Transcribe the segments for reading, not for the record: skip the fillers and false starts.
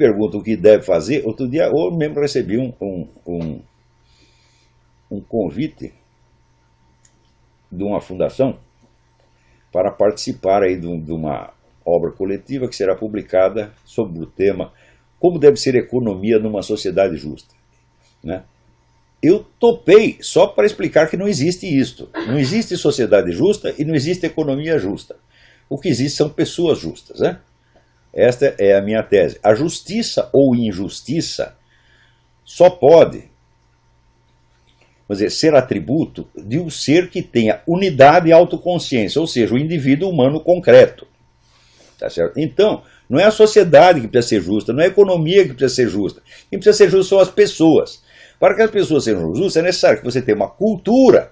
pergunta o que deve fazer. Outro dia eu mesmo recebi um convite de uma fundação para participar aí de uma obra coletiva que será publicada sobre o tema Como deve ser a economia numa sociedade justa, né? Eu topei só para explicar que não existe isto. Não existe sociedade justa e não existe economia justa. O que existe são pessoas justas, né? Esta é a minha tese. A justiça ou injustiça só pode, vamos dizer, ser atributo de um ser que tenha unidade e autoconsciência, ou seja, o indivíduo humano concreto. Tá certo? Então, não é a sociedade que precisa ser justa, não é a economia que precisa ser justa. Quem precisa ser justo são as pessoas. Para que as pessoas sejam justas, é necessário que você tenha uma cultura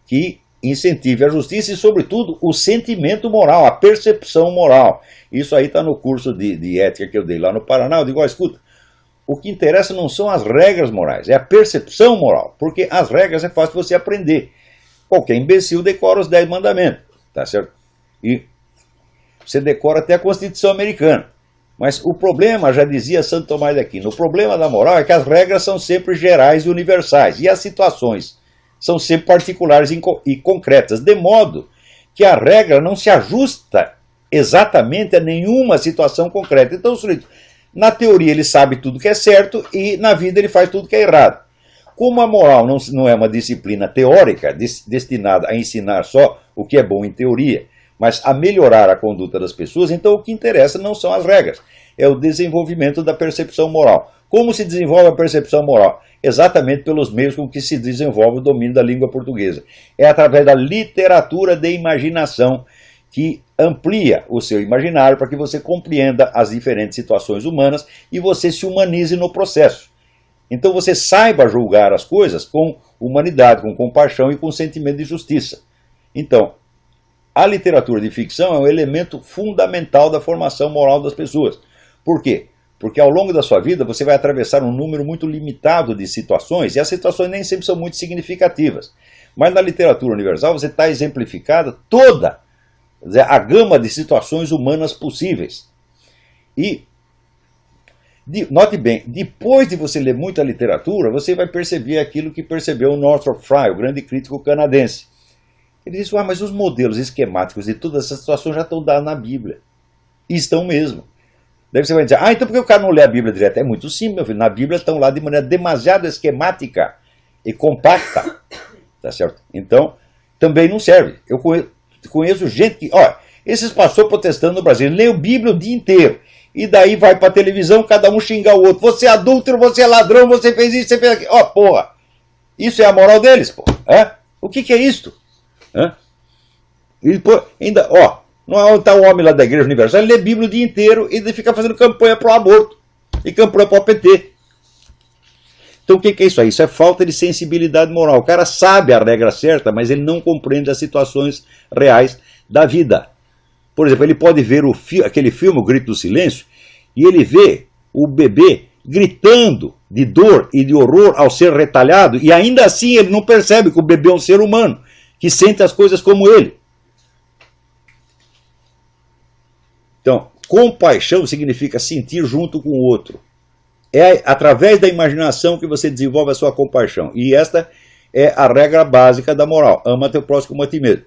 que incentive a justiça e, sobretudo, o sentimento moral, a percepção moral. Isso aí está no curso de ética que eu dei lá no Paraná. Eu digo, ó, escuta, o que interessa não são as regras morais, é a percepção moral, porque as regras é fácil você aprender. Qualquer imbecil decora os 10 mandamentos, tá certo? E você decora até a Constituição Americana. Mas o problema, já dizia Santo Tomás de Aquino, o problema da moral é que as regras são sempre gerais e universais, e as situações são sempre particulares e concretas, de modo que a regra não se ajusta exatamente a nenhuma situação concreta. Então, o sujeito, na teoria, ele sabe tudo que é certo e na vida ele faz tudo que é errado. Como a moral não é uma disciplina teórica destinada a ensinar só o que é bom em teoria, mas a melhorar a conduta das pessoas, então o que interessa não são as regras, é o desenvolvimento da percepção moral. Como se desenvolve a percepção moral? Exatamente pelos meios com que se desenvolve o domínio da língua portuguesa. É através da literatura de imaginação que amplia o seu imaginário para que você compreenda as diferentes situações humanas e você se humanize no processo. Então você saiba julgar as coisas com humanidade, com compaixão e com sentimento de justiça. Então, a literatura de ficção é um elemento fundamental da formação moral das pessoas. Por quê? Porque ao longo da sua vida você vai atravessar um número muito limitado de situações, e as situações nem sempre são muito significativas. Mas na literatura universal você está exemplificada toda a gama de situações humanas possíveis. E, note bem, depois de você ler muita literatura, você vai perceber aquilo que percebeu o Northrop Frye, o grande crítico canadense. Ele disse, mas os modelos esquemáticos de todas essas situações já estão dados na Bíblia. E estão mesmo. Daí você vai dizer, então por que o cara não lê a Bíblia direto? É muito simples, meu filho. Na Bíblia estão lá de maneira demasiado esquemática e compacta. Tá certo? Então, também não serve. Eu conheço gente que, esses pastores protestando no Brasil, lê a Bíblia o dia inteiro. E daí vai pra televisão, cada um xingar o outro. Você é adúltero, você é ladrão, você fez isso, você fez aquilo. Porra. Isso é a moral deles, porra. O que é isto? E depois, ainda, não é onde está o homem lá da Igreja Universal, ele lê a Bíblia o dia inteiro e fica fazendo campanha pro aborto e campanha pro PT. Então o que é isso aí? Isso é falta de sensibilidade moral. O cara sabe a regra certa, mas ele não compreende as situações reais da vida. Por exemplo, ele pode ver aquele filme, O Grito do Silêncio, e ele vê o bebê gritando de dor e de horror ao ser retalhado, e ainda assim ele não percebe que o bebê é um ser humano, que sente as coisas como ele. Então, compaixão significa sentir junto com o outro. É através da imaginação que você desenvolve a sua compaixão. E esta é a regra básica da moral. Ama teu próximo como a ti mesmo.